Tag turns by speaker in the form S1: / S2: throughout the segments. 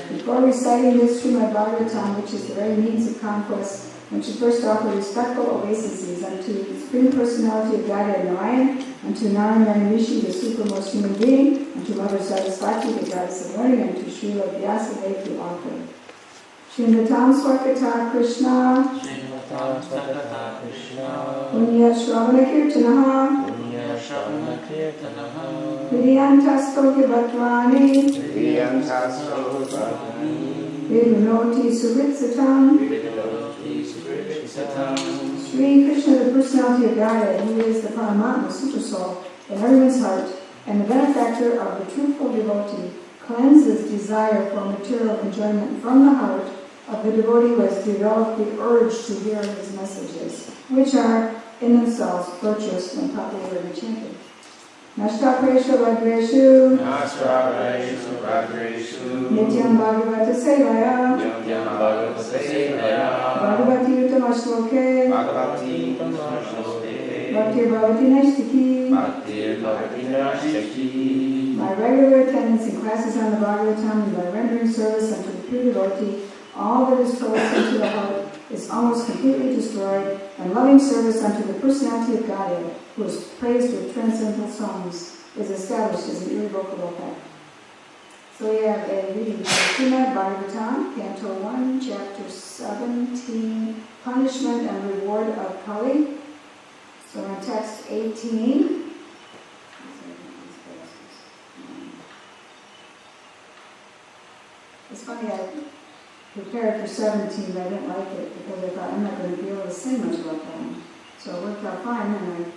S1: Before reciting this Srimad Bhagavatam, which is the very means of conquest, one should first offer respectful obeisances unto the Supreme Personality of Godhead Narayan, unto Narayana Rishi, the supremest human being, unto Mother Saraswati, the goddess of learning, and to Srila Vyasadeva, the author. Srimadatam Swakata Krishna, Punya Shravana Kirtanaha, Vidyantasto Vivatvani, Vidunoti Suritsatam, Sri Krishna, the personality of Godhead, who is the Paramatma, Super Soul, in everyone's heart, and the benefactor of the truthful devotee, cleanses desire for material enjoyment from the heart of the devotee who has developed the urge to hear his messages, which are in themselves virtuous and popularly chanted. Nashta Presha Vagreshu, Nityam Bhagavata Sevaya, Bhagavati Utamashloke, Bhaktir Bhavati Nashtiki. My regular attendance in classes on the Bhagavatam and by rendering service unto the pure devotee, all that is troublesome to the heart is almost completely destroyed, and loving service unto the personality of Godhead, who is praised with transcendental songs, is established as an irrevocable fact. So we have a reading of Srimad Bhagavatam, Canto 1, Chapter 6. 17, punishment and reward of Kali. So in text 18, it's funny, I prepared for 17, but I didn't like it because I thought I'm not going to be able to say much about that one. So it worked out fine, and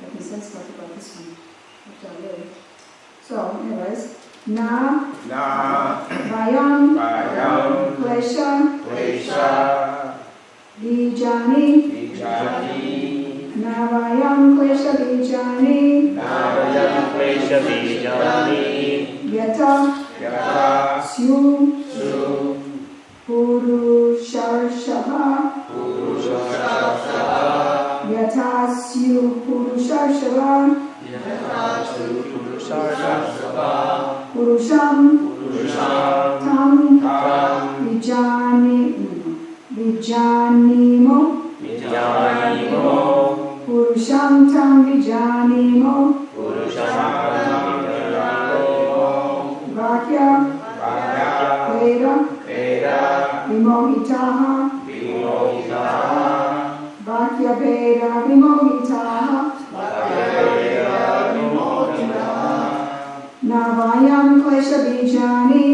S1: I can say stuff about this one. Worked out good. So, anyways, Vayam, Klesha, Vijani, Na Vayam Klesha Vijani, Yata, Syu, Purusharshava, Yata Syu Purusharshava, Purusham, Tam, Vijanimo, Purusham Tam Vijanimo, Vakya, Veda, Vimohitaha, Vakya Veda Vimohitaha, Navayam Klesha Bijani,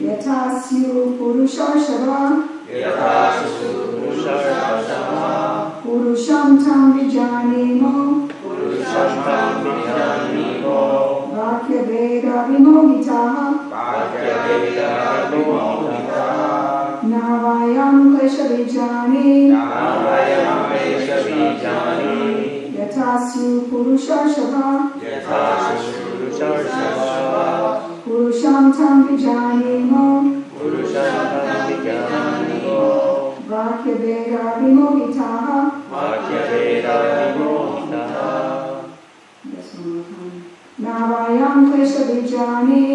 S1: Yatasyu Purusharshava, Purusham Tam Vijanimo, Vakya Veda Vimohitaha, Navayam Klesha Bijani, Yatasyu Purusharshava, Purusham Tam Vijanimo, Vakya Veda Vimohitaha. Yes, one more time. Navayam Klesha Bijani.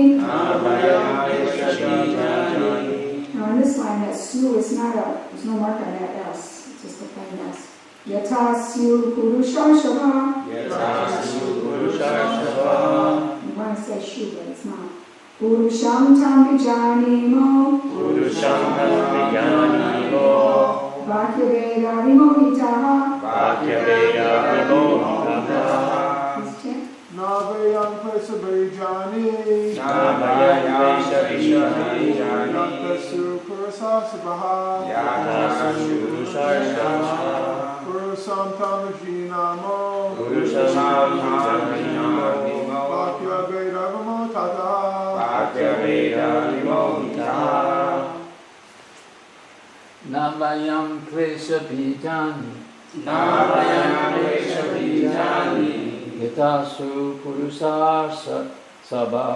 S1: Now in this line, that Syu is not there's no mark on that S. It's just a plain S. Yatasyu Purusharshava. You want to say Shu, but it's not. Purusham Tam Vijanimo. Vakya Veda Vimohitaha. Please chant.
S2: Navayam Klesha Bijani, Yatasu Purusharshava,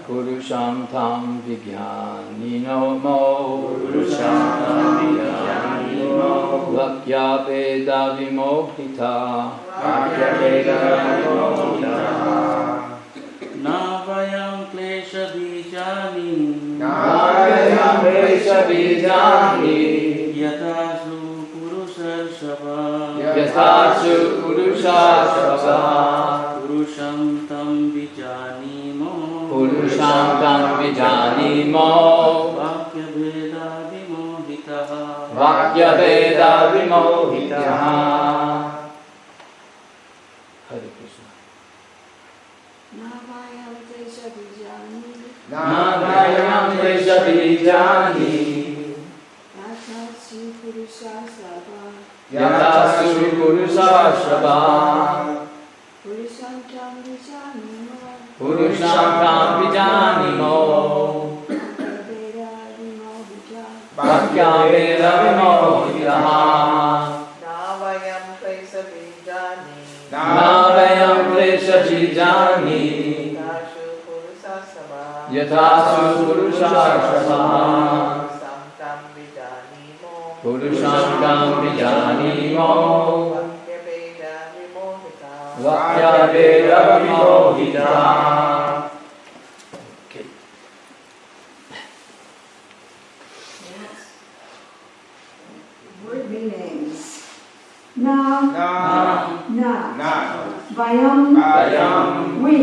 S2: Purusam Tam Vijanamo, Vakya Veda Vimohitaha.
S3: Navayam Klesha Bijani, Yatasu Purusharshava, Purusham Tam Vijnanimo, Vakya Veda Vimohita,
S4: Navayam Klesha Bijani, Yatasu Purusharshava, Purusham Tam Vijanimo,
S3: Vakya Veda Vimohitaha. Hare Krishna.
S5: Navayam
S3: Klesha Bijani, Yatasu Purusharshava, Purusham Tam Vijanimo, Vakya Veda Vimohitaha. Navayam Klesha Bijani, Yatasu Purusharshava, Purusham Tam Vijanimo, Vakya Veda Vimohitaha. Okay.
S1: Word meanings. Na. Vayam. We.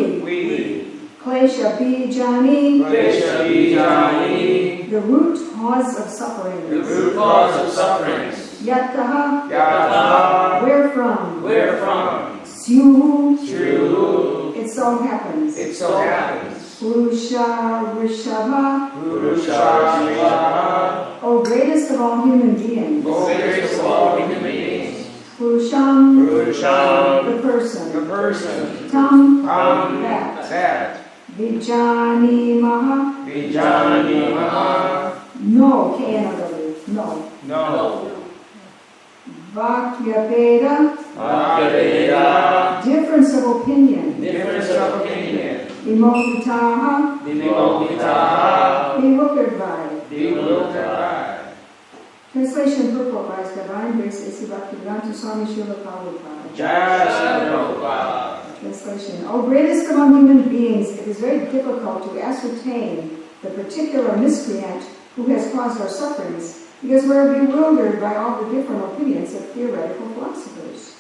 S1: Klesha Bijani,
S3: Klesha Bijani,
S1: the root cause of sufferings.
S3: the root cause of sufferings.
S1: Yataha,
S3: Yataha,
S1: wherefrom?
S3: wherefrom?
S1: Syuhu,
S3: True,
S1: it so happens.
S3: it so happens.
S1: Purusha Rishabha,
S3: Purusha Shiva,
S1: O greatest of all human beings.
S3: O greatest of all human beings.
S1: Purusham,
S3: Purusham,
S1: the person.
S3: the person.
S1: Tam,
S3: That,
S1: that. Vijani Maha,
S3: Vijani Maha,
S1: no, K-N-O-W, no.
S3: no.
S1: Vakyaveda,
S3: Bhagavatam,
S1: difference of opinion.
S3: difference of opinion.
S1: Vimokitaha,
S3: Vimokitaha,
S1: bewildered by.
S3: bewildered by.
S1: Translation purport by His Divine Grace A.C. Bhaktivedanta Swami Srila Prabhupada.
S3: Jai Shri Prabhupada.
S1: Translation. O greatest among human beings, it is very difficult to ascertain the particular miscreant who has caused our sufferings, because we are bewildered by all the different opinions of theoretical philosophers.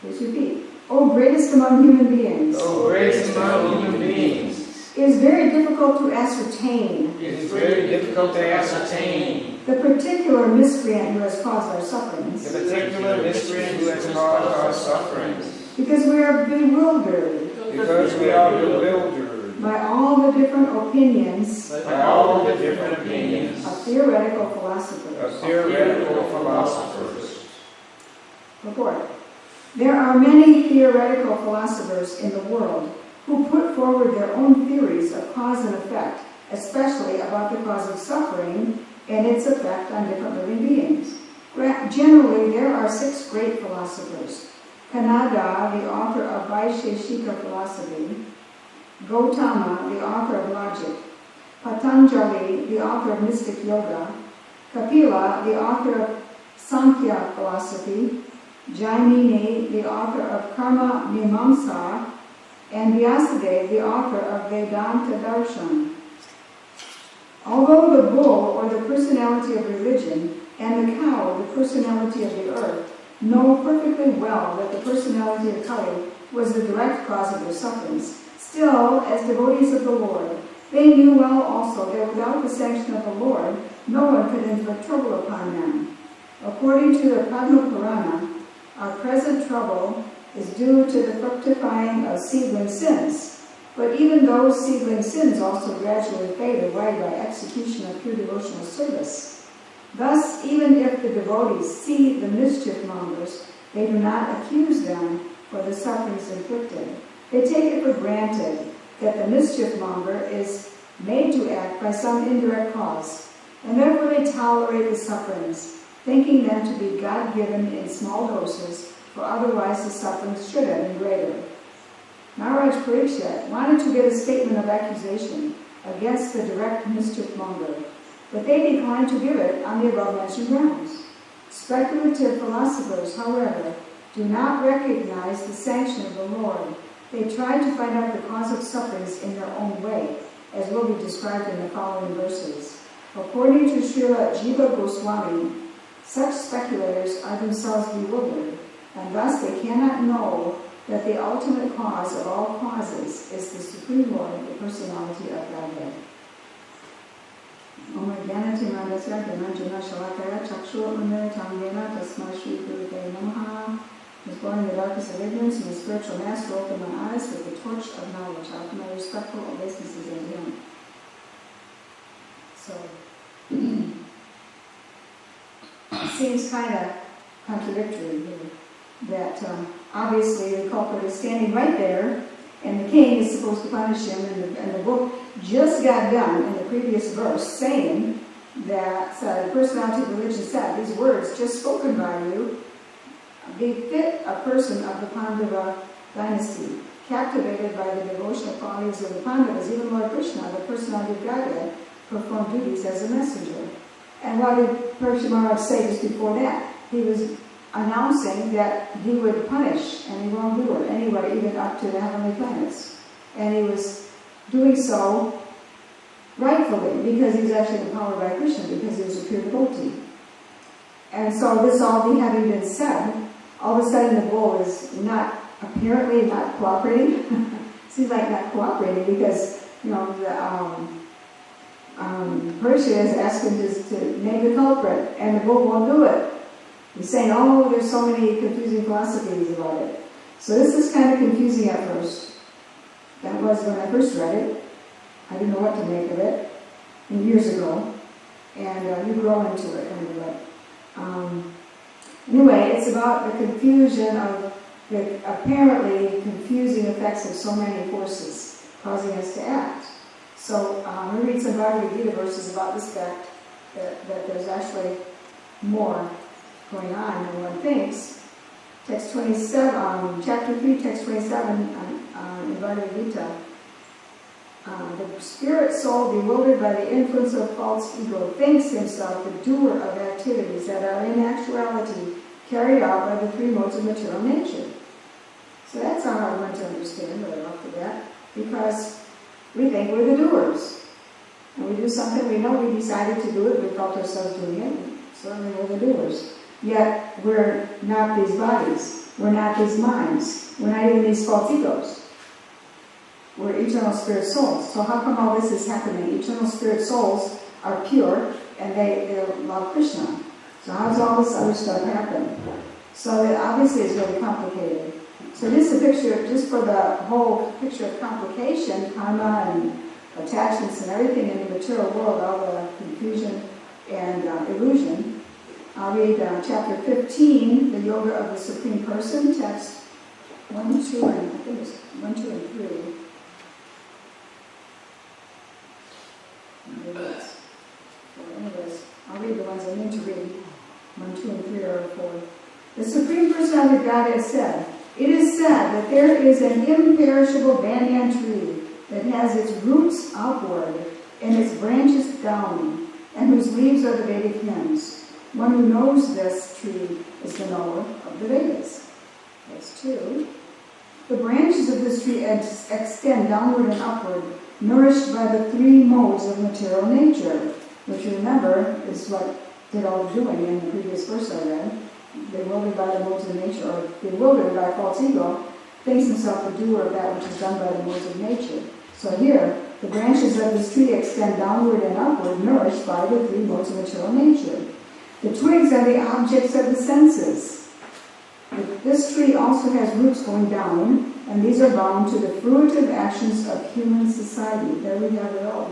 S1: Please repeat. O greatest among human beings,
S3: O greatest among human beings,
S1: it is very difficult to ascertain
S3: it is very difficult to ascertain
S1: the particular miscreant who has caused our sufferings,
S3: the particular miscreant who has caused our sufferings,
S1: because we are bewildered
S3: because we are bewildered
S1: by all the different opinions
S3: by all the different opinions
S1: of theoretical philosophers.
S3: of theoretical philosophers.
S1: Report. There are many theoretical philosophers in the world who put forward their own theories of cause and effect, especially about the cause of suffering and its effect on different living beings. Generally, there are 6 great philosophers. Kanada, the author of Vaisheshika philosophy; Gautama, the author of logic; Patanjali, the author of mystic yoga; Kapila, the author of Sankhya philosophy; Jaimini, the author of Karma Mimamsa; and Vyasadeva, the author of Vedanta Darshan. Although the bull, or the personality of religion, and the cow, the personality of the earth, know perfectly well that the personality of Kali was the direct cause of their sufferings, still, as devotees of the Lord, they knew well also that without the sanction of the Lord, no one could inflict trouble upon them. According to the Padma Purana, our present trouble is due to the fructifying of seedling sins, but even those seedling sins also gradually fade away by execution of pure devotional service. Thus, even if the devotees see the mischief mongers, they do not accuse them for the sufferings inflicted. They take it for granted that the mischief monger is made to act by some indirect cause, and therefore they tolerate the sufferings, thinking them to be God-given in small doses, for otherwise the sufferings should have been greater. Maharaj Parikshit wanted to give a statement of accusation against the direct mischief monger, but they declined to give it on the above-mentioned grounds. Speculative philosophers, however, do not recognize the sanction of the Lord. They try to find out the cause of sufferings in their own way, as will be described in the following verses. According to Srila Jiva Goswami, such speculators are themselves bewildered, and thus they cannot know that the ultimate cause of all causes is the Supreme Lord, the personality of Godhead. Om Jnanati Madhasya Dhananjana Shalakaya Chakshur Unmeritam Yena Tasmai Shri Gurudaya Namaha. I was born in the darkness of ignorance, and the spiritual master opened my eyes with the torch of knowledge. I offer my respectful obeisances unto him. So, it seems kind of contradictory here that obviously the culprit is standing right there, and the king is supposed to punish him, and the book just got done in the previous verse saying that the personality of religion said, these words just spoken by you befit a person of the Pandava dynasty, captivated by the devotional qualities of the Pandavas. Even Lord Krishna, the personality of Godhead, performed duties as a messenger. And what did Parikshit Maharaj say just before that? He was announcing that he would punish any wrongdoer, anywhere, even up to the heavenly planets. And he was doing so rightfully, because he was actually empowered by Krishna, because he was a pure devotee. And so this all having been said, all of a sudden the bull is apparently not cooperating. seems like not cooperating because, you know, the person is asking to name the culprit, and the book won't do it. He's saying, oh, there's so many confusing philosophies about it. So this is kind of confusing at first. That was when I first read it. I didn't know what to make of it years ago. And you grow into it anyway. Anyway, it's about the confusion of the apparently confusing effects of so many forces causing us to act. So we read some Bhagavad-Gita verses about this fact, that there's actually more going on than one thinks. Text 27, chapter 3, text 27 in Bhagavad-Gita. The spirit soul, bewildered by the influence of false ego, thinks himself the doer of activities that are in actuality carried out by the three modes of material nature. So that's not hard one to understand right off the bat, because we think we're the doers. And we do something, we know we decided to do it, we felt ourselves doing it, certainly we're the doers. Yet we're not these bodies, we're not these minds, we're not even these false egos. We're eternal spirit souls. So how come all this is happening? Eternal spirit souls are pure and they love Krishna. So how does all this other stuff happen? So that obviously it's really complicated. So just a picture, just for the whole picture of complication, karma and attachments and everything in the material world, all the confusion and illusion. I'll read chapter 15, the Yoga of the Supreme Person, text 1, 2, and I think it's 1, 2, and 3. Anyways, I'll read the ones I need to read. 1, 2, and 3 are 4. The Supreme Personality of Godhead said, "It is said that there is an imperishable banyan tree that has its roots upward and its branches down, and whose leaves are the Vedic hymns. One who knows this tree is the knower of the Vedas." That's 2. The branches of this tree extend downward and upward, nourished by the three modes of material nature, which you remember is what did all the doing in the previous verse I read. Bewildered by the modes of nature, or bewildered by false ego, thinks himself the doer of that which is done by the modes of nature. So here, the branches of this tree extend downward and upward, nourished by the three modes of material nature. The twigs are the objects of the senses. This tree also has roots going down, and these are bound to the fruitive actions of human society. There we have it all.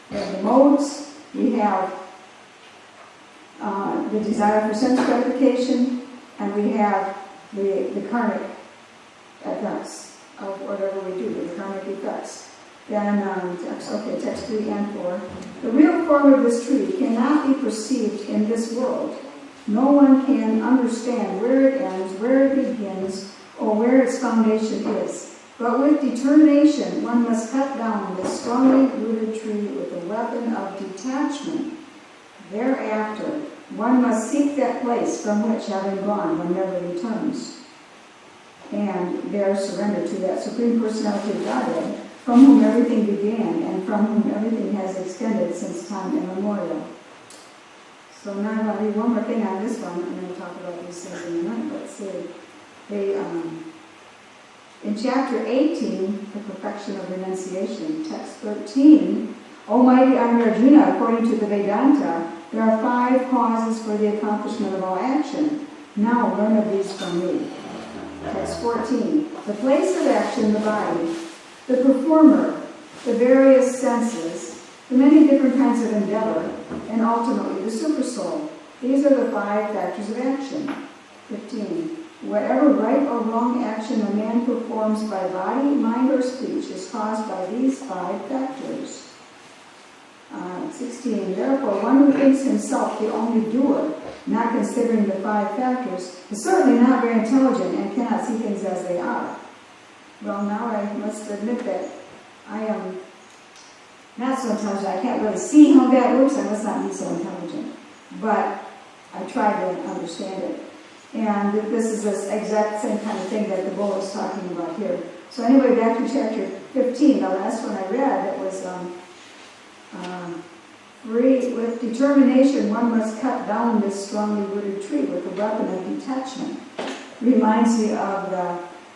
S1: We have the modes, we have the desire for sense gratification, and we have the karmic effects of whatever we do, the karmic effects. Then, text 3 and 4. The real form of this tree cannot be perceived in this world. No one can understand where it ends, where it begins, or where its foundation is. But with determination, one must cut down this strongly rooted tree with the weapon of detachment. Thereafter, one must seek that place from which, having gone, one never returns, and there surrender to that Supreme Personality of Godhead, from whom everything began, and from whom everything has extended since time immemorial. So now I'm going to read one more thing on this one, and then we'll talk about these things in a minute. Let's see. In chapter 18, the perfection of renunciation, text 13, O mighty Arjuna, according to the Vedanta, there are 5 causes for the accomplishment of all action. Now learn of these from me. Text 14, the place of action, the body, the performer, the various senses, the many different kinds of endeavor, and ultimately the supersoul. These are the 5 factors of action. 15. Whatever right or wrong action a man performs by body, mind, or speech is caused by these 5 factors. 16. Therefore, one who thinks himself the only doer, not considering the 5 factors, is certainly not very intelligent and cannot see things as they are. Well, now I must admit that I am not so intelligent. I can't really see how that works. I must not be so intelligent. But I try to understand it. And this is the exact same kind of thing that the bull is talking about here. So anyway, back to chapter 15, the last one I read, it was with determination, one must cut down this strongly rooted tree with the weapon of detachment. Reminds me of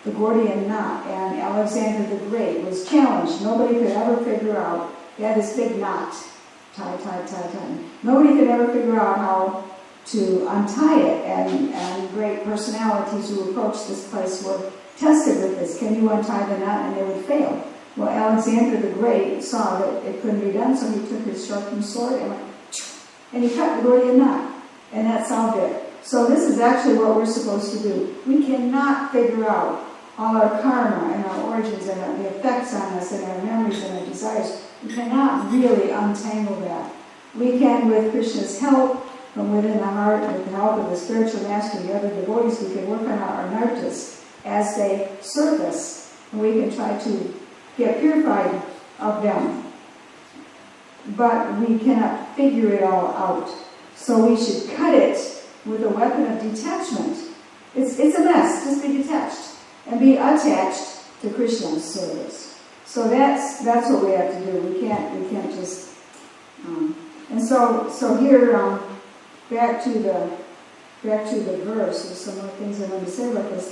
S1: the the Gordian knot, and Alexander the Great was challenged. Nobody could ever figure out. He had this big knot, tie. Nobody could ever figure out how to untie it, and great personalities who approached this place were tested with this. Can you untie the knot? And they would fail. Well, Alexander the Great saw that it couldn't be done, so he took his sharpened sword and went, and he cut the Gordian knot, and that solved it. So this is actually what we're supposed to do. We cannot figure out all our karma and our origins and the effects on us and our memories and our desires. We cannot really untangle that. We can, with Krishna's help, from within the heart, with the help of the spiritual master and the other devotees, we can work on our anartas as they surface, and we can try to get purified of them. But we cannot figure it all out. So we should cut it with a weapon of detachment. It's a mess. Just be detached and be attached to Krishna's service. So that's what we have to do. We can't just. And so here, back to the verse. There's some more things I want to say about this.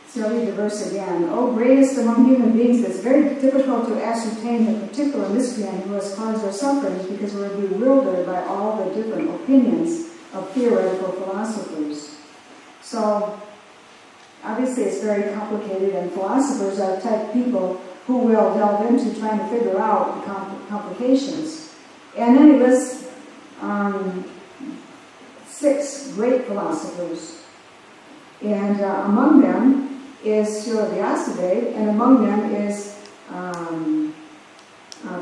S1: So I'll read the verse again. O greatest among human beings, it's very difficult to ascertain the particular miscreant who has caused our sufferings, because we're bewildered by all the different opinions of theoretical philosophers. So obviously it's very complicated, and philosophers are the type of people who will delve into trying to figure out the complications. And then he lists 6 great philosophers. And among them is Srila Vyasadeva, and among them is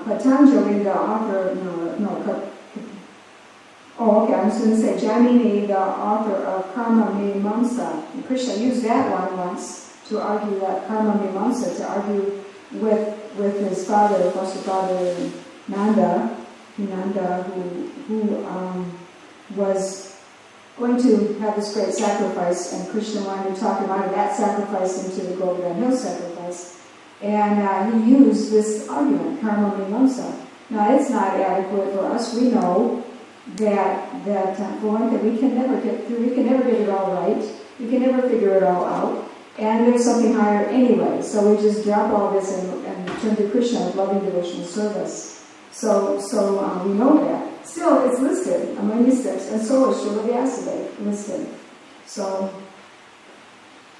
S1: Patanjali, the author, I was going to say Jaimini, the author of Karma Mimamsa. And Krishna used that one once to argue that Karma Mimamsa, to argue with his father, foster father Nanda, who was going to have this great sacrifice, and Krishna wanted to talk him out of that sacrifice into the Govardhan Hill sacrifice. And he used this argument, Karma Mimamsa. Now, it's not adequate for us. We know that for one thing, we can never get through, we can never get it all right, we can never figure it all out, and there's something higher anyway. So we just drop all this and turn to Krishna with loving devotional service. So we know that. Still, it's listed among these 6, and so is Srila Vyasadeva listed. So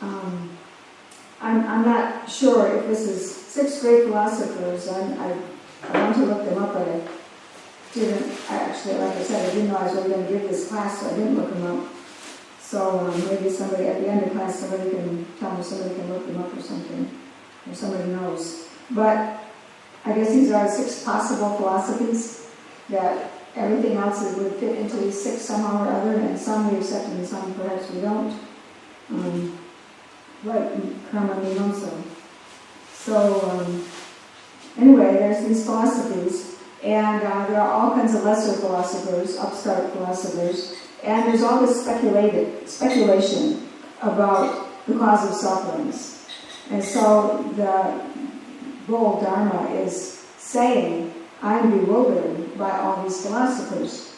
S1: I'm not sure if this is 6 great philosophers. I want to look them up, but I didn't. Actually, like I said, I didn't know I was really going to give this class, so I didn't look them up. So maybe somebody at the end of class, somebody can tell me, somebody can look them up or something, or somebody knows. But I guess these are 6 possible philosophies that everything else would fit into these 6 somehow or other, and some we accept and some perhaps we don't. Like Karma Mimamsa. So anyway, there's these philosophies, and there are all kinds of lesser philosophers, upstart philosophers, and there's all this speculation about the cause of sufferings. And so the Bull Dharma is saying, I'm bewildered by all these philosophers.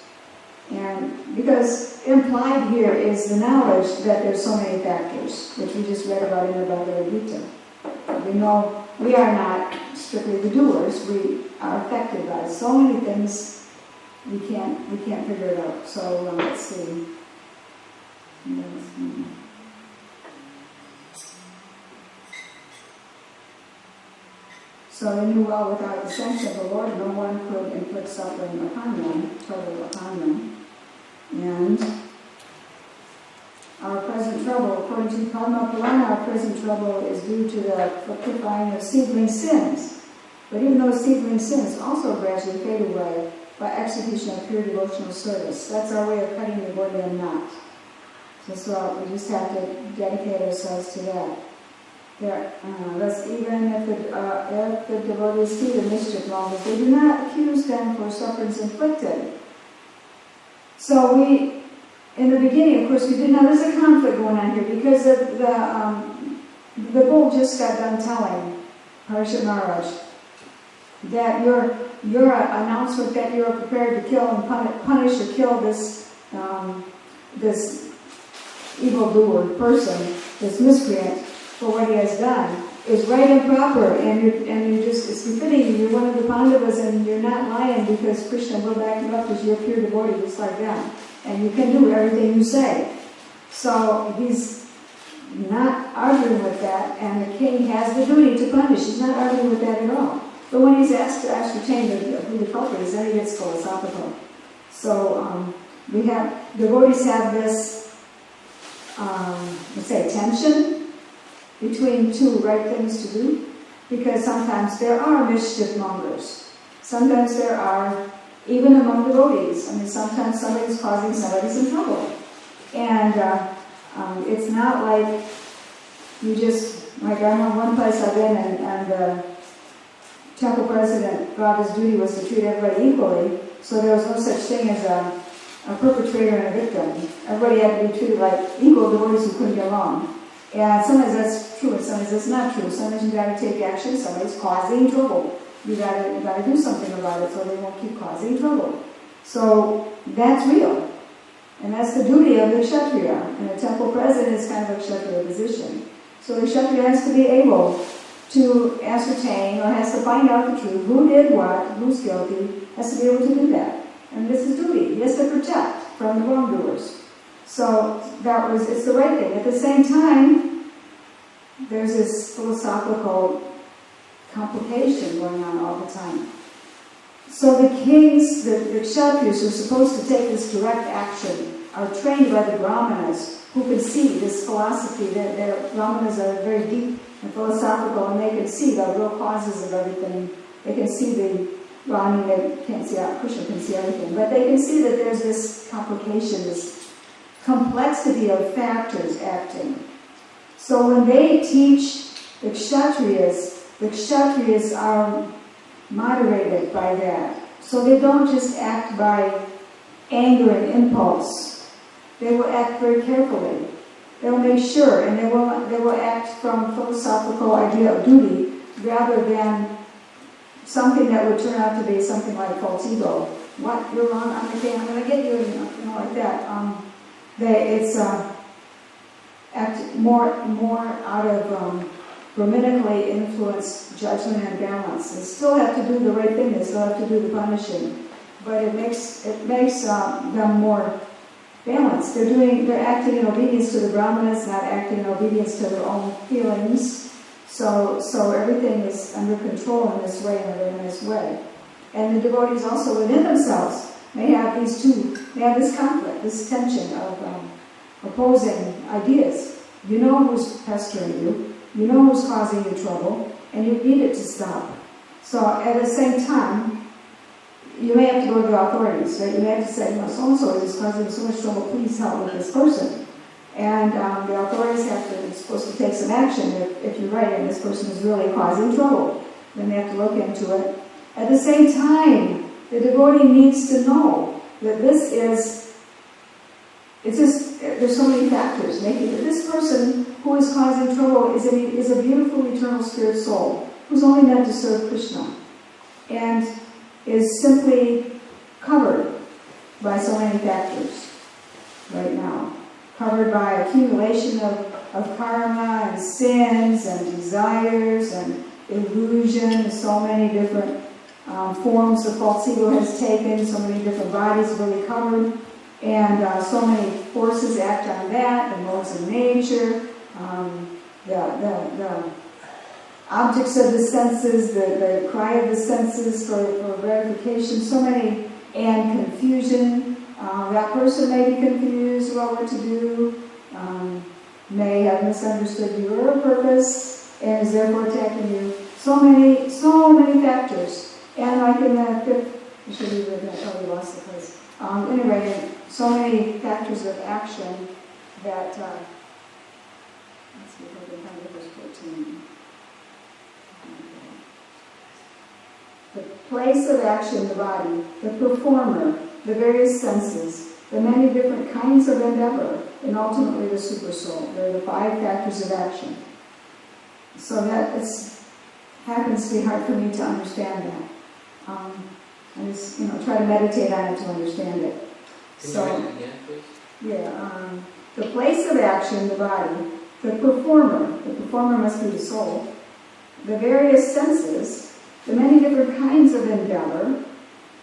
S1: And because implied here is the knowledge that there's so many factors, which we just read about in the Bhagavad Gita. We know we are not strictly the doers, we are affected by so many things, we can't figure it out. So let's see. So they knew well without the sanction of the Lord, no one could inflict suffering upon them, trouble upon them. And our present trouble, according to Madhava-priya, our present trouble is due to the fructifying of seedling sins. But even those seedling sins also gradually fade away by execution of pure devotional service. That's our way of cutting the Gordian knot. So we just have to dedicate ourselves to that. Thus, even if the devotees see the mischief wrongs, they do not accuse them for sufferings inflicted. So we, in the beginning, of course, we didn't know there's a conflict going on here, because the bull just got done telling Parashat Maharaj that your announcement that you're prepared to kill and punish or kill this evildoer person, this miscreant, for what he has done, is right and proper, and you just, it's befitting. You're one of the Pandavas, and you're not lying, because Krishna will back you up because you're a pure devotee just like them. And you can do everything you say. So he's not arguing with that, and the king has the duty to punish. He's not arguing with that at all. But when he's asked to ascertain who the culprit is, then he gets philosophical. So we have, devotees have this, let's say, tension between two right things to do, because sometimes there are mischief mongers. Sometimes there are, even among devotees. I mean, sometimes somebody's causing somebody some trouble. And it's not like you just, like I know one place I've been, and the temple president thought his duty was to treat everybody equally, so there was no such thing as a perpetrator and a victim. Everybody had to be treated like equal devotees who couldn't get along. And sometimes that's true, and sometimes that's not true. Sometimes you got to take action. Somebody's causing trouble. You got to do something about it so they won't keep causing trouble. So that's real, and that's the duty of the kshatriya. And the temple president is kind of a kshatriya position. So the kshatriya has to be able to ascertain, or has to find out the truth. Who did what? Who's guilty? Has to be able to do that. And this is duty. He has to protect from the wrongdoers. So it's the right thing. At the same time, there's this philosophical complication going on all the time. So the kings, the kshatriyas who are supposed to take this direct action, are trained by the brahmanas who can see this philosophy. Their brahmanas are very deep and philosophical, and they can see the real causes of everything. They can see they can't see out, Krishna can see everything, but they can see that there's this complication, this complexity of factors acting. So when they teach the kshatriyas are moderated by that. So they don't just act by anger and impulse. They will act very carefully. They will make sure, and they will act from philosophical idea of duty rather than something that would turn out to be something like false ego. What? You're wrong. I'm going to get you. You know, like that. It's act more out of Brahmanically influenced judgment and balance. They still have to do the right thing. They still have to do the punishing, but it makes them more balanced. They're acting in obedience to the brahmanas, not acting in obedience to their own feelings. So everything is under control in this way, in a very nice way. And the devotees also within themselves may have these two. They have this conflict, this tension of opposing ideas. You know who's pestering you. You know who's causing you trouble, and you need it to stop. So at the same time, you may have to go to the authorities, right? You may have to say, so-and-so is causing so much trouble, please help with this person. And the authorities are supposed to take some action if you're right and this person is really causing trouble. Then they have to look into it. At the same time, the devotee needs to know that there's so many factors making it. This person who is causing trouble is a beautiful eternal spirit soul who's only meant to serve Krishna and is simply covered by so many factors right now. Covered by accumulation of karma and sins and desires and illusion, and so many different forms the false ego has taken, so many different bodies really covered. And so many forces act on that, the modes of nature, the objects of the senses, the cry of the senses for gratification, so many, and confusion. That person may be confused about what to do, may have misunderstood your purpose, and is therefore attacking you. So many factors. And like in the fifth, I should have read that, probably lost the place. Anyway, so many factors of action that, let's see if I can find it, verse 14. The place of action, the body, the performer, the various senses, the many different kinds of endeavor, and ultimately the super soul. They're the 5 factors of action. So that happens to be hard for me to understand that. I just, try to meditate on it to understand it.
S3: Can you write it again, please?
S1: Yeah. The place of action, the body. The performer must be the soul. The various senses, the many different kinds of endeavor,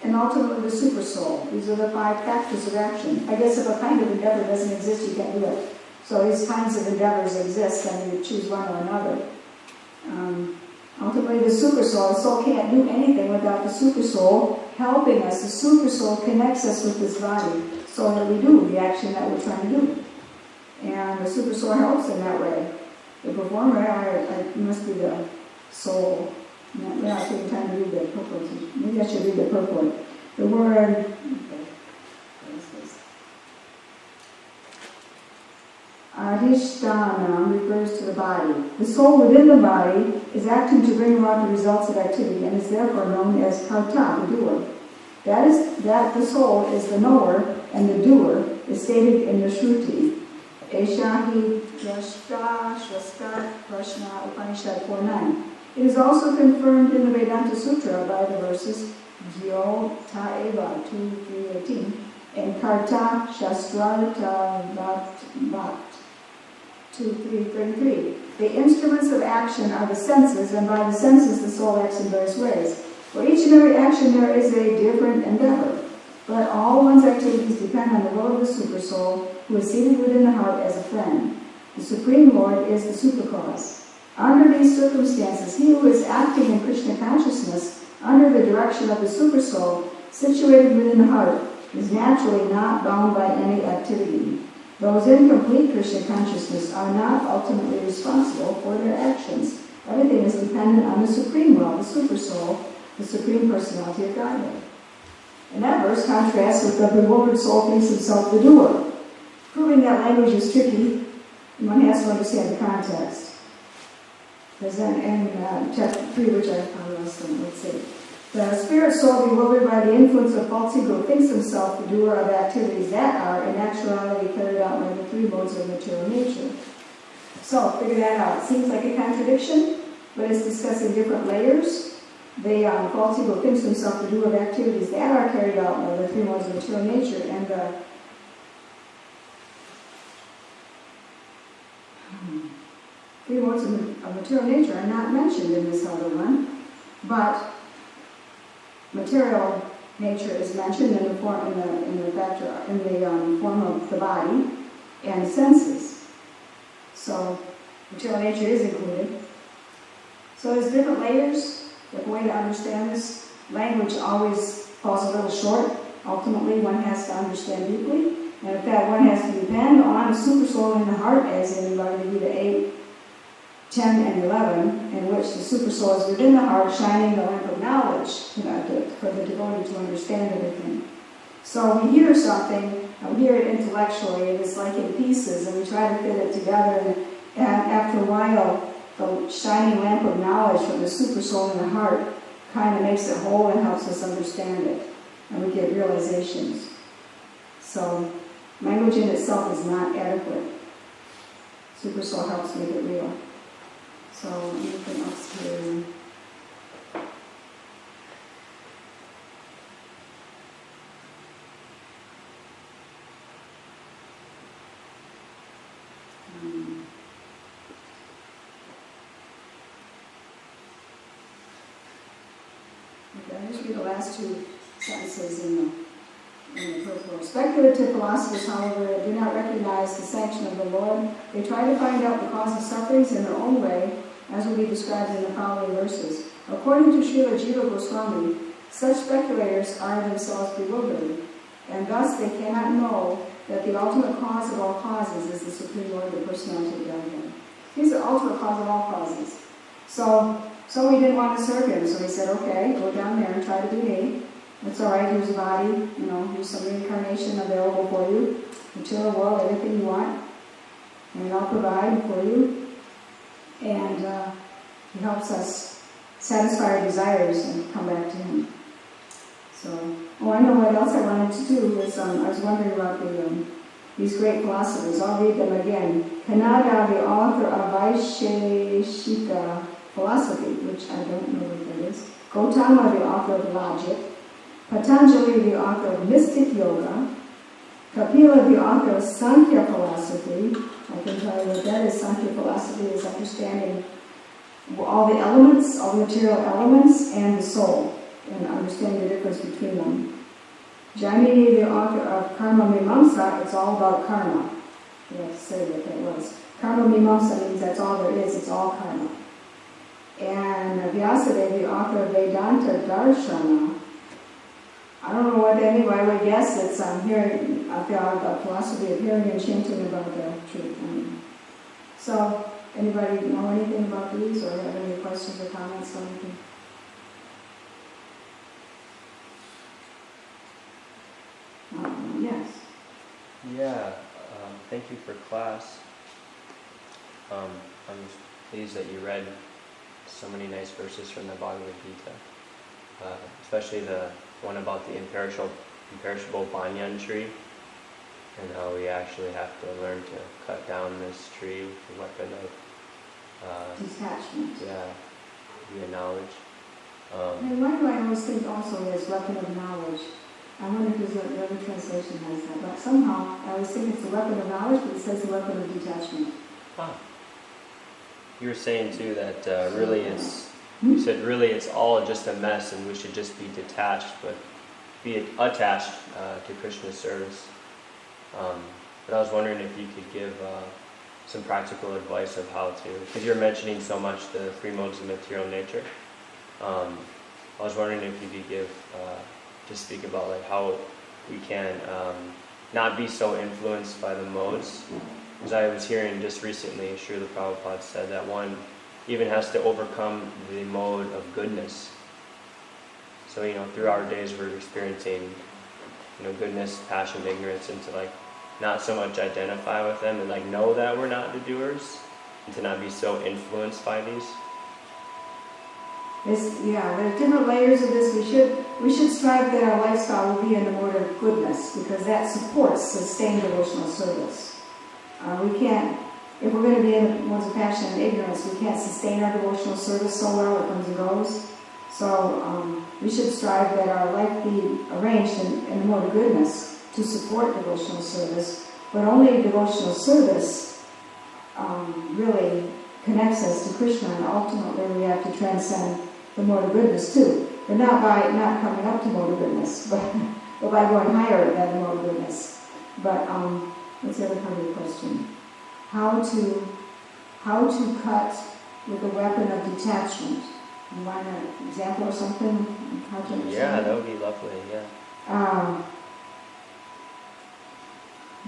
S1: and ultimately the super soul. These are the 5 factors of action. I guess if a kind of endeavor doesn't exist, you can't do it. So these kinds of endeavors exist, and you choose one or another. Ultimately, the super soul. The soul can't do anything without the super soul helping us. The super soul connects us with this body so that we do the action that we're trying to do. And the super soul helps in that way. The performer, I must be the soul. We're not taking time to read the purport. Maybe I should read the purport. The word, okay, what is this? Adhisthana refers to the body. The soul within the body is acting to bring about the results of activity and is therefore known as karta, the doer. That the soul is the knower and the doer is stated in the Shruti. Eshahi Drashta Shvasta Prashna Upanishad 4.9. It is also confirmed in the Vedanta Sutra by the verses Jyo Ta'eva 2.3.18 and Karta Shastrarta Vat 2.3.33. The instruments of action are the senses, and by the senses the soul acts in various ways. For each and every action there is a different endeavor, but all one's activities depend on the will of the super soul, who is seated within the heart as a friend. The Supreme Lord is the supercause. Under these circumstances, he who is acting in Krishna consciousness under the direction of the super soul, situated within the heart, is naturally not bound by any activity. Those in complete Krishna consciousness are not ultimately responsible for their actions. Everything is dependent on the Supreme Will, the super soul, the Supreme Personality of Godhead. And that verse contrasts with the bewildered soul thinks himself the doer. Proving that language is tricky, one has to understand the context. Because then in chapter 3, which I found last time, let's see. The spirit soul, bewildered by the influence of false ego, thinks himself the doer of activities that are, in actuality, carried out by the 3 modes of material nature. So, figure that out. It seems like a contradiction, but it's discussing different layers. The false ego thinks himself the doer of activities that are carried out by the 3 modes of material nature, and the 3 modes of material nature are not mentioned in this other one, but material nature is mentioned in the form of the body and senses. So material nature is included. So there's different layers. The way to understand this language always falls a little short. Ultimately, one has to understand deeply, and in fact, one has to depend on a super soul in the heart, as in Bhagavad-gita 8, 10, and 11, in which the super soul is within the heart, shining the lamp of knowledge for the devotee to understand everything. So we hear something, we hear it intellectually, and it's like in pieces, and we try to fit it together, and after a while, the shining lamp of knowledge from the super soul in the heart kind of makes it whole and helps us understand it, and we get realizations. So language in itself is not adequate. Super soul helps make it real. So anything else here? Okay, I'll just read the last 2 sentences in the purport. Speculative philosophers, however, do not recognize the sanction of the Lord. They try to find out the cause of sufferings in their own way, as will be described in the following verses. According to Srila Jiva Goswami, such speculators are themselves bewildered, and thus they cannot know that the ultimate cause of all causes is the Supreme Lord, the Personality of Godhead. He's the ultimate cause of all causes. So we didn't want to serve him, so he said, okay, go down there and try to be me. It's all right, here's a body, here's some reincarnation available for you, material world, everything you want, and I'll provide for you. And he helps us satisfy our desires and come back to him. So, I know what else I wanted to do was, I was wondering about these great philosophers. I'll read them again. Kanada, the author of Vaisheshika philosophy, which I don't know what that is. Gautama, the author of logic. Patanjali, the author of mystic yoga. Kapila, the author of Sankhya philosophy, I can tell you what that is. Sankhya philosophy is understanding all the elements, all the material elements, and the soul, and understanding the difference between them. Jaimini, the author of Karma Mimamsa, it's all about karma. You have to say what that was. Karma Mimamsa means that's all there is, it's all karma. And Vyasadeva, the author of Vedanta Darshana, I don't know what that means, but I would guess it's hearing about the philosophy of hearing and chanting about the truth. So, anybody know anything about these or have any questions or comments on anything? Yes.
S3: Yeah, thank you for class. I'm pleased that you read so many nice verses from the Bhagavad Gita, especially the one about the imperishable banyan tree, and how we actually have to learn to cut down this tree with the weapon of
S1: detachment.
S3: Yeah, via knowledge.
S1: And why do I always think also as weapon of knowledge? I wonder if there's the other translation has that, but somehow I always think it's the weapon of knowledge, but it says the weapon of detachment.
S3: Ah. You were saying too that really it's, you said really it's all just a mess and we should just be detached, but be attached to Krishna's service. But I was wondering if you could give some practical advice of how to, because you're mentioning so much the three modes of material nature. I was wondering if you could give, just speak about like how we can not be so influenced by the modes. Because I was hearing just recently, Srila Prabhupada said that one even has to overcome the mode of goodness. So, through our days we're experiencing, goodness, passion, ignorance, and to like not so much identify with them and like know that we're not the doers, and to not be so influenced by these.
S1: There's different layers of this. We should strive that our lifestyle will be in the mode of goodness, because that supports sustained devotional service. We can't, if we're going to be in the modes of passion and ignorance, we can't sustain our devotional service so well, it comes and goes. So we should strive that our life be arranged in the mode of goodness to support devotional service, but only devotional service really connects us to Krishna, and ultimately we have to transcend the mode of goodness too, but not by not coming up to mode of goodness, but by going higher than the mode of goodness. But what's the other part of the question? How to cut with the weapon of detachment? You want an example or something? How to
S3: Yeah, that would be lovely. Yeah.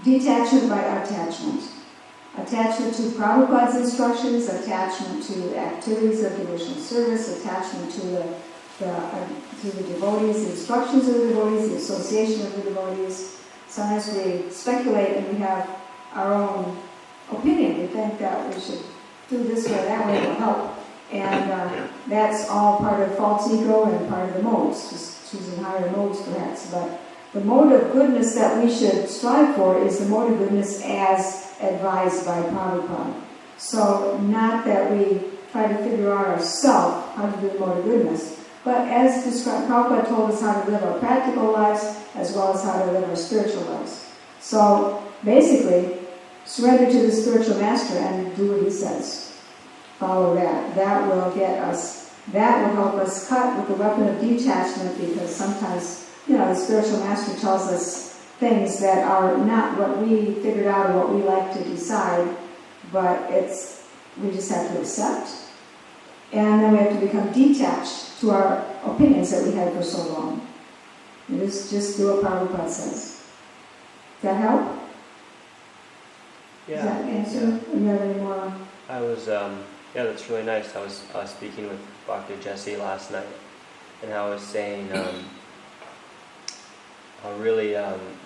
S1: Detachment by attachment. Attachment to Prabhupada's instructions, attachment to activities of devotional service, attachment to the devotees, the instructions of the devotees, the association of the devotees. Sometimes we speculate and we have our own opinion. We think that we should do this way, that way to help. And that's all part of false ego and part of the modes, just choosing higher modes perhaps. But the mode of goodness that we should strive for is the mode of goodness as advised by Prabhupada. So not that we try to figure out ourselves how to do the mode of goodness, but as described, Prabhupada told us how to live our practical lives as well as how to live our spiritual lives. So basically, surrender to the spiritual master and do what he says. Follow that. That will help us cut with the weapon of detachment, because sometimes, the spiritual master tells us things that are not what we figured out or what we like to decide, but we just have to accept. And then we have to become detached to our opinions that we had for so long. And just do what Prabhupada says. Does that help?
S3: Yeah.
S1: Does that answer?
S3: Yeah.
S1: Or you have any more?
S3: I was, that's really nice. I was speaking with Dr. Jesse last night, and I was saying how really,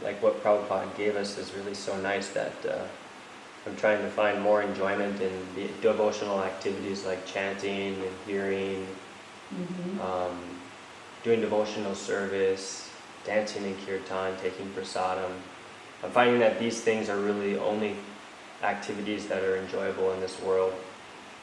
S3: like what Prabhupada gave us is really so nice that I'm trying to find more enjoyment in the devotional activities like chanting and hearing, doing devotional service, dancing in kirtan, taking prasadam. I'm finding that these things are really only activities that are enjoyable in this world.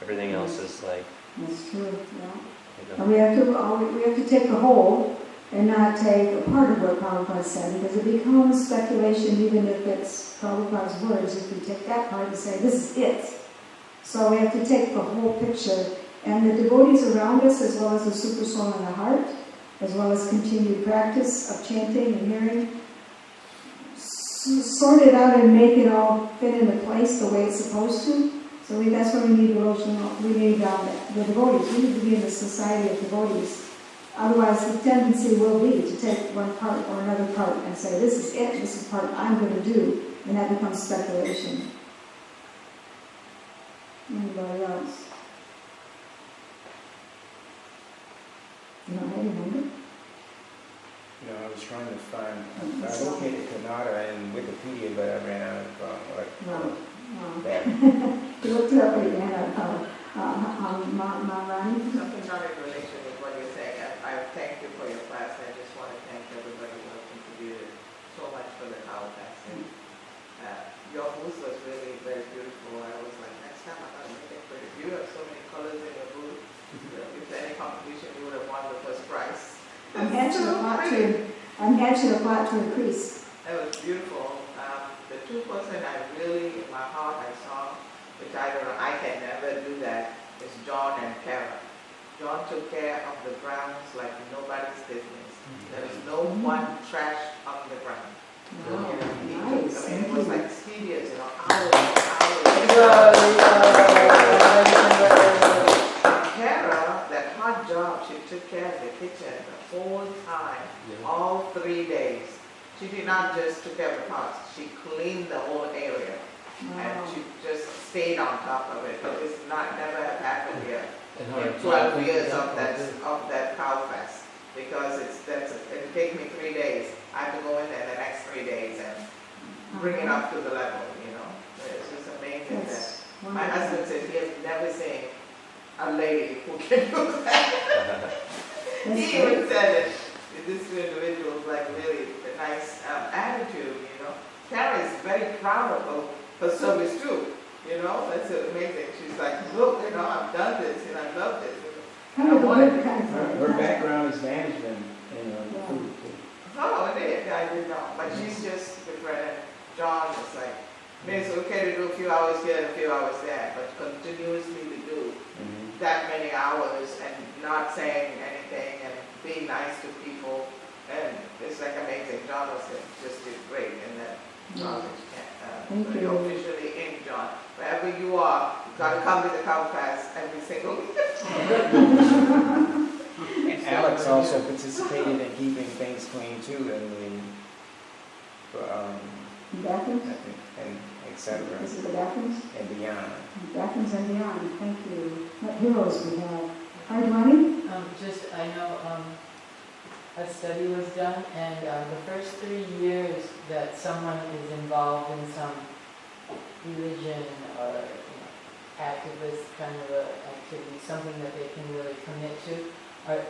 S3: Everything else is like...
S1: That's true, yeah. And we have to take the whole, and not take a part of what Prabhupada said, because it becomes speculation even if it's Prabhupada's words, if you take that part and say, this is it. So we have to take the whole picture, and the devotees around us, as well as the super soul in the heart, as well as continued practice of chanting and hearing, sort it out and make it all fit into place the way it's supposed to. So that's why we need devotional. We need the devotees. We need to be in the society of devotees. Otherwise, the tendency will be to take one part or another part and say, this is it, this is the part I'm going to do, and that becomes speculation. Anybody else? You don't have your number?
S5: No, I was trying to find, I located Kannada in Wikipedia, but I ran out of that.
S1: You looked it up or you ran out of Marani?
S6: Something not in relation with what you're saying. I thank you for your class. I just want to thank everybody who has contributed so much for the cow fasting. Your booth was really very beautiful. I was like, next time I'm going to make it pretty. You have so many colors in your booth. If any competition, you would have won the first prize.
S1: I'm hatching a plot to increase.
S6: That was beautiful. The two person I really, in my heart, I saw, which I don't know, I can never do that, is John and Kara. John took care of the grounds like nobody's business. There was no one trash on the ground.
S1: Wow,
S6: He
S1: nice.
S6: took, it was like serious, hours and hours. Kara, that hard job, she took care of the kitchen the whole time, all 3 days. She did not just took care of the pots, she cleaned the whole area. And she just stayed on top of it. It is never have happened here. In 12 years of that cow fest. Because it take me 3 days. I have to go in there the next 3 days and bring it up to the level, It's just amazing that my husband says he has never seen a lady who can do that. He even said it. This individual is like really a nice attitude, Kara is very proud of her service too, That's amazing. She's like, look, I've done this and I love this.
S5: Her background is management in food.
S6: Oh, it is. I didn't know. But she's just different. And John is like, it's okay to do a few hours here and a few hours there, but continuously to do that many hours and not saying anything and being nice to people. And it's like amazing. John was just did great in that knowledge. You're officially in, John. Wherever you are, you've got to come to the cow fast every single week.
S5: And Alex also participated in keeping things clean too,
S1: bathrooms?
S5: and etc.
S1: This is the bathrooms?
S5: And beyond.
S1: Bathrooms and beyond. Thank you. What heroes we have. Hardwani?
S7: I know a study was done, and the first 3 years that someone is involved in some religion or activist kind of activity, something that they can really commit to,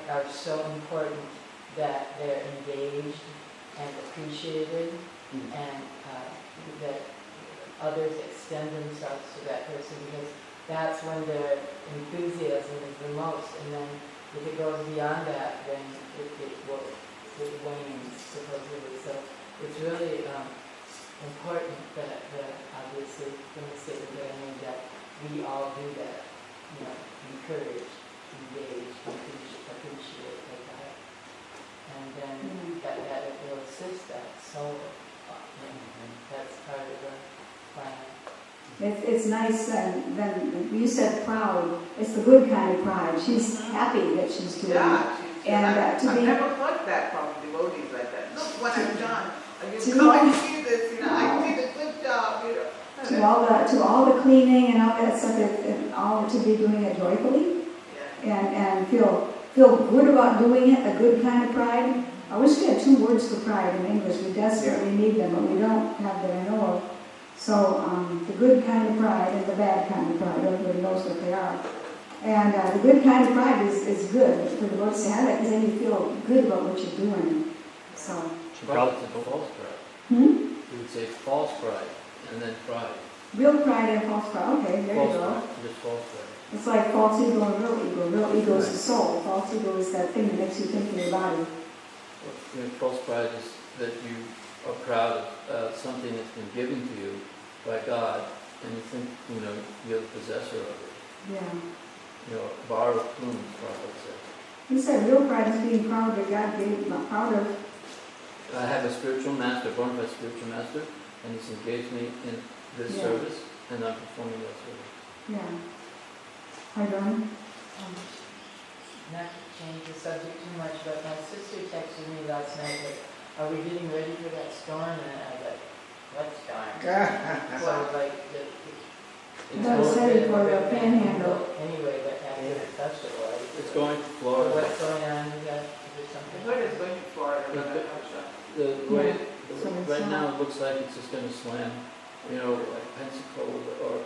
S7: are so important that they're engaged and appreciated, and that others extend themselves to that person, because that's when their enthusiasm is the most. And then if it goes beyond that, then it wanes, supposedly. So it's really important that obviously, from the statement that I made, that we all do that, encourage, engage, appreciate like that. And then that it will assist that soul. That's part of the plan.
S1: It's nice, and then you said proud. It's the good kind of pride. She's happy that she's doing it.
S6: Yeah,
S1: And
S6: I've never heard that from devotees like that. Look what I've done. You
S1: to
S6: come and see this, I did a good job,
S1: to all the cleaning and all that stuff, and all to be doing it joyfully, and feel good about doing it. A good kind of pride. I wish we had 2 words for pride in English. We desperately need them, but we don't have that I know of. So the good kind of pride and the bad kind of pride, everybody knows what they are. And the good kind of pride is good for the devotees to have it, because then you feel good about what you're doing. So.
S8: False pride. You would say false pride and then pride.
S1: Real pride and false pride. Okay, there
S8: False
S1: you go.
S8: pride, just false pride.
S1: It's like false ego and real ego. Real ego is the soul. False ego is that thing that makes you think in your body.
S8: false pride is that you are proud of something that's been given to you by God, and you think, you're the possessor of it.
S1: Yeah.
S8: Borrowed plumes, Prabhupada said.
S1: He said real pride is being proud that God gave, not proud of.
S8: I have a spiritual master, a bona fide spiritual master, and he's engaged me in this service, and I'm performing that service.
S1: Yeah. Hi, Don.
S7: Not to change the subject too much, but my sister texted me last night that, are we getting ready for that storm? And I was like, what storm? So like,
S1: That was headed for the Panhandle.
S7: Anyway, but after the festival,
S8: It's going to
S7: so
S8: Florida.
S7: what's going on? Is there
S6: I
S7: something?
S6: heard it's going to Florida, but I'm not sure.
S8: The way,
S1: So it's
S8: right
S1: not-
S8: now, it looks like it's just going to slam, like Pensacola or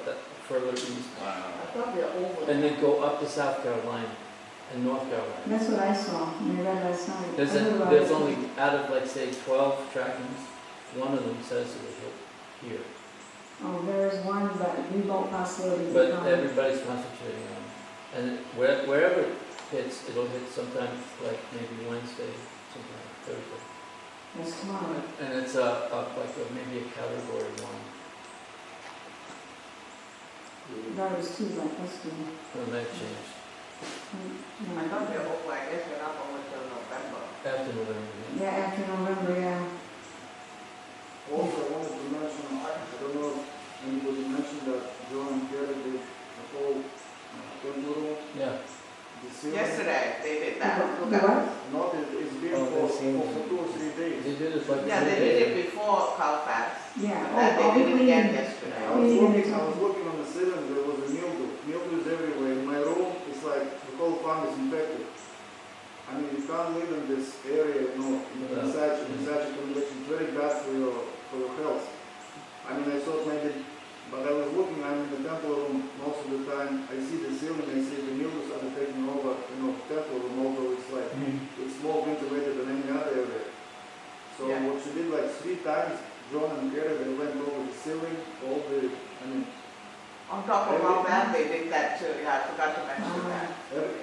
S8: further east.
S6: I thought they're over.
S8: And then go up to South Carolina and North Carolina.
S1: That's what I saw when I read last night. I heard about
S8: There's
S1: it.
S8: only, out of like say 12 tractions, one of them says it will hit here.
S1: Oh, there is one, but remote possibility.
S8: But everybody's concentrating on it. And wherever it hits, it'll hit sometime like maybe Wednesday, sometime Thursday.
S1: That's tomorrow.
S8: And it's maybe a category 1.
S1: That was two, like, that's two.
S8: It may change
S6: I thought they're over, I guess they're not over till November.
S8: after November.
S1: Yeah, after November, yeah.
S2: Also, I wanted to mention, I don't know if anybody mentioned that John and Gary did the whole temple,
S8: Yeah.
S2: the ceiling.
S6: Yesterday, they did that. Look
S1: The
S6: at
S1: what?
S2: Not, it's been
S5: Oh,
S2: for
S5: the ceiling.
S2: 2 or 3 days.
S8: They did it like
S6: Yeah, they did it before Halifax.
S1: Yeah.
S6: And then
S1: Oh,
S6: they did it again
S1: clean.
S6: yesterday.
S2: I was looking on the ceiling, there was a mildew. Mildew is everywhere. In my room, it's like the whole farm is infected. I mean, you can't live in this area, in such a condition. It's very bad for your health. I mean, I thought maybe, but I was looking, I'm in the temple room most of the time. I see the ceiling, I see the mildews are taking over, temple room, although it's like, it's more ventilated than any other area. So
S6: Yeah.
S2: what she did like 3 times, John and Gary, they went over the ceiling,
S6: On top of all that, they did that too. Yeah, I forgot to mention that.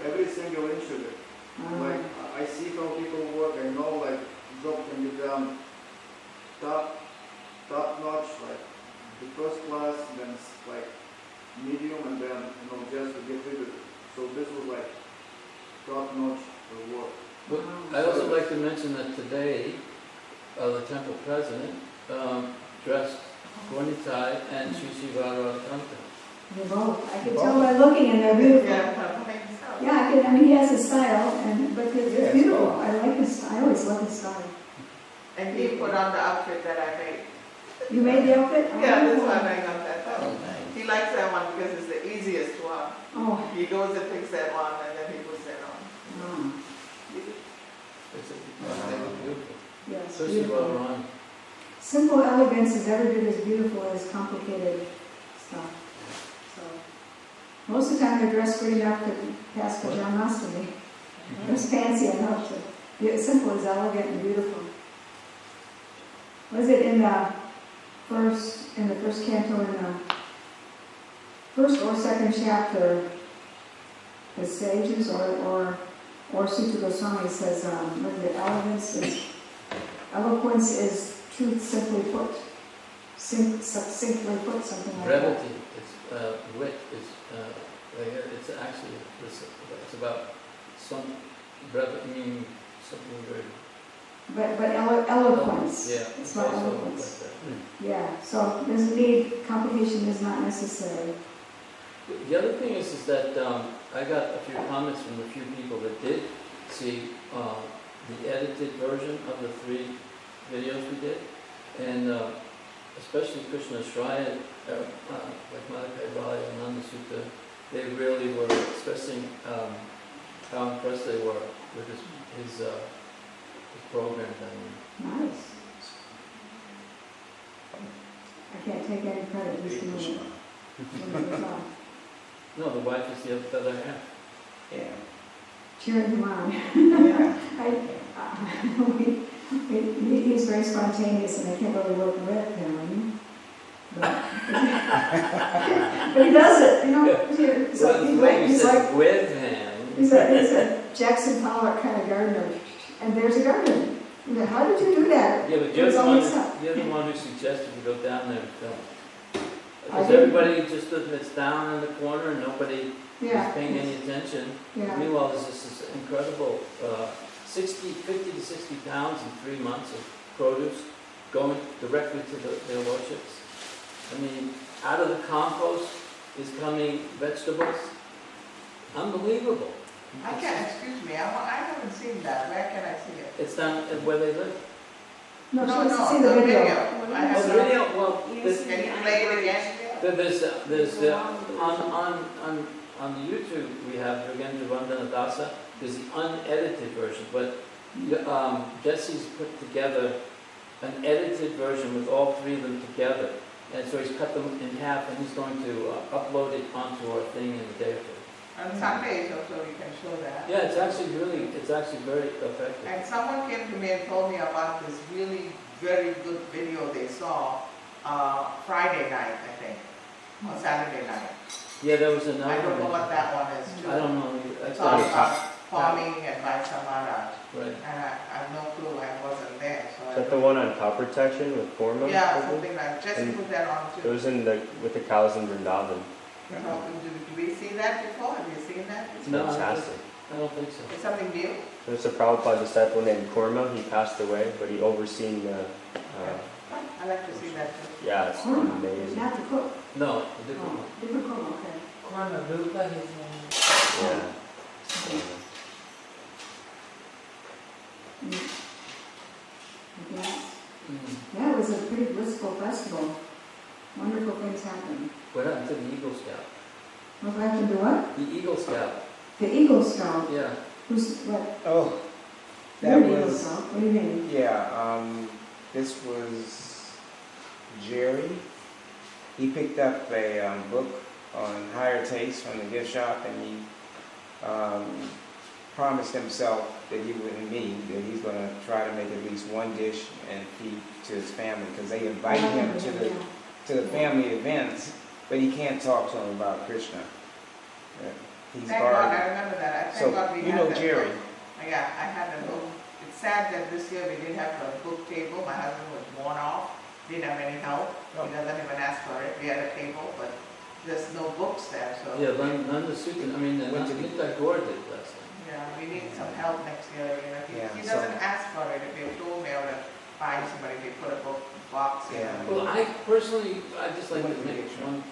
S2: every single inch of it. Like, I see how people work, I know like job can be done top notch, like the first class, then like medium, and then just to get rid of it. So this was like top notch work.
S8: But I'd also like to mention that today, the temple president dressed Gornitai and Shishivara Kanta.
S1: They both. I can tell by looking, and they're beautiful.
S6: Yeah,
S1: Yeah, he has a style, but it's beautiful. I like his. I always love his style.
S6: And he put on the outfit that I made.
S1: You made the outfit?
S6: Yeah, this one I got that one. He likes that one because it's the easiest one.
S1: Oh.
S6: He goes and picks that one and then he puts that on.
S1: Oh.
S8: They look beautiful.
S1: Yes,
S8: Especially
S1: beautiful.
S8: while on.
S1: Simple elegance is every bit as beautiful as complicated stuff. So, most of the time they're dressed pretty enough to pass for John Nostromy. It's fancy enough to be simple is elegant and beautiful. Was it in the first canto, in the first or second chapter, the sages or Sutta Goswami says, what is it, eloquence is truth simply put, succinctly put, something like that.
S8: Brevity, wit is, it's actually, it's about some brevity, meaning something very...
S1: But eloquence.
S8: Yeah,
S1: It's not
S8: also
S1: eloquence.
S8: like that.
S1: Yeah, so there's need, complication is not necessary.
S8: The other thing is that I got a few comments from a few people that did see the edited version of the 3 videos we did, and especially Krishna Shraya, like Madhava-priya and Nanda Sutta, they really were expressing how impressed they were with his program.
S1: Nice. I can't take any credit, just a minute.
S8: No, the wife is the other half.
S5: Yeah.
S1: Cheering him on.
S5: Yeah.
S1: He's very spontaneous, and I can't really work with him. But he does it, He's like
S8: with him.
S1: he's a Jackson Pollock kind of gardener, and there's a garden. Yeah, how did you do that?
S8: Yeah, but
S1: It was all mixed up.
S8: you're the one who suggested you go down there and film.
S1: I
S8: Because
S1: did.
S8: everybody just stood it's down in the corner and nobody
S1: Yeah.
S8: is paying any attention.
S1: Yeah.
S8: Meanwhile, there's this incredible 50 to 60 pounds in 3 months of produce going directly to their lordships. I mean, out of the compost is coming vegetables. Unbelievable.
S6: I can't, excuse me, I haven't seen that. Where can I see it?
S8: It's down at where they live.
S1: No,
S6: No,
S1: she wants to
S6: no,
S1: see the video.
S6: I
S8: Oh,
S6: have
S8: the
S6: not.
S8: video, well,
S6: Can you play it again?
S8: on the YouTube we have Yogendra Vandana Dasa. There's the unedited version, but Jesse's put together an edited version with all three of them together, and so he's cut them in half, and he's going to upload it onto our thing in a day or two.
S6: On Sundays also you can show that.
S8: Yeah, it's actually very effective.
S6: And someone came to me and told me about this really very good video they saw Friday night, I think, or Saturday night.
S8: Yeah, there was another
S6: I don't know
S8: one.
S6: what that one is too.
S8: I don't know.
S6: It's all about farming and Bhai Samara.
S8: Right.
S6: And I have no clue, I wasn't there, so
S3: Is
S6: I
S3: that the one on top protection with Korma?
S6: Yeah, something like, just
S3: And
S6: put that on
S3: It
S6: too.
S3: was in with the cows in Vrindavan.
S6: You know, did we see that before? Have you seen that
S3: It's
S6: before?
S8: No,
S3: fantastic.
S8: I don't think so.
S6: It's something new?
S3: There's a Prabhupada disciple named Korma. He passed away, but he overseen the.
S6: I'd like to see that too.
S3: Yeah, it's
S1: Korma,
S3: amazing.
S1: not the cook.
S8: No, a different
S1: Oh,
S8: one.
S1: different Korma, okay.
S7: Korma Rupa, his name.
S3: Yeah.
S1: Mm. Okay.
S8: Mm.
S1: Yeah, it was a pretty blissful festival. Wonderful things happened.
S8: What happened to the Eagle Scout?
S1: What happened to what?
S8: The Eagle Scout.
S1: The Eagle Scout.
S8: Yeah.
S1: Who's, what?
S5: Oh,
S1: You're
S5: that
S1: an Eagle
S5: was,
S1: Scout. What do you mean?
S5: yeah, this was Jerry. He picked up a book on higher taste from the gift shop, and he promised himself that he wouldn't mean that he's going to try to make at least one dish and feed to his family, because they invite him to the family events, but he can't talk to them about Krishna. He's
S6: Thank God,
S5: barred.
S6: I remember that. I
S5: So,
S6: thank God we
S5: you
S6: had
S5: know
S6: that
S5: Jerry.
S6: book. Yeah, I had a book. It's sad that this year we didn't have a book table. My husband was worn off, didn't have any help.
S5: Oh.
S6: He doesn't even ask for it. We had a table, but there's no books there, so.
S8: Yeah, Nanda Sutton, I mean,
S5: Went to the-
S8: Nita Gore did last time.
S6: Yeah, we need some help next year, you know.
S5: Yeah,
S6: He
S5: so-
S6: doesn't ask for it. If you told me I would have find somebody, they put a book box in.
S5: Yeah.
S8: Well, I personally, I just like to make one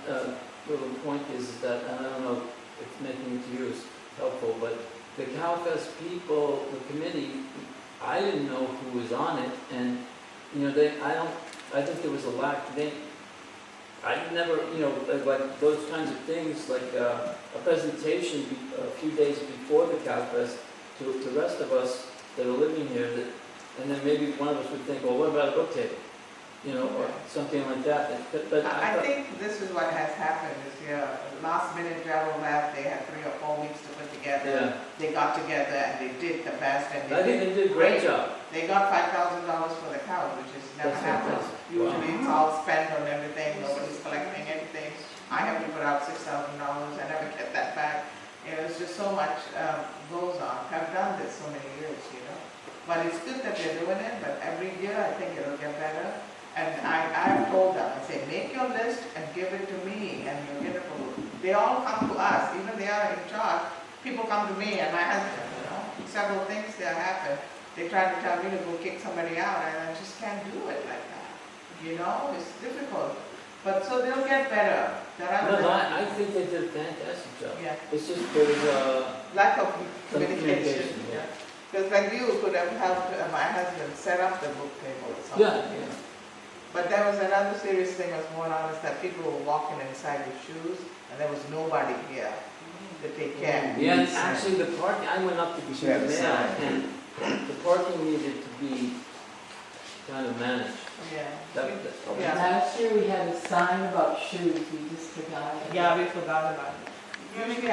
S8: little point is that, and I don't know if making it to you is helpful, but the CowFest people, the committee, I didn't know who was on it, and, you know, I think there was a lack, I never, you know, like those kinds of things, like a presentation a few days before the CowFest to the rest of us that are living here, and then maybe one of us would think, well, what about a book table? You know, or something like that. But
S6: I think this is what has happened this year. Last minute travel lab, they had 3 or 4 weeks to put together.
S8: Yeah.
S6: They got together and they did the best, and
S8: I think they did a great job.
S6: They got $5,000 for the couch, which is never
S8: That's
S6: happened.
S8: fantastic.
S6: Usually it's all spent on everything, nobody's collecting anything. I have to put out $6,000, I never get that back. You know, it's just so much goes on. I've done this so many years, you know. But it's good that they're doing it, but every year I think it'll get better. And I've told them, I say, make your list and give it to me, and you'll get it for you. They all come to us, even they are in charge. People come to me and my husband, you know. Several things that happen. They try to tell me to go kick somebody out, and I just can't do it like that. You know, it's difficult. But so they'll get better.
S8: No, I think they did a fantastic job.
S6: Yeah.
S8: It's just there was
S6: Lack of
S8: some
S6: communication.
S8: yeah.
S6: Because like you could have helped my husband set up the book table or something.
S8: Yeah.
S6: But there was another serious thing was going on, is that people were walking inside with shoes, and there was nobody here to take care.
S8: Yeah, and actually the parking, I went up to
S5: We should have a
S8: Matt,
S5: sign.
S8: and the parking needed to be kind of managed.
S6: Yeah.
S7: Yeah. Last year we had a sign about shoes, we just forgot.
S6: Yeah, we forgot about it. Usually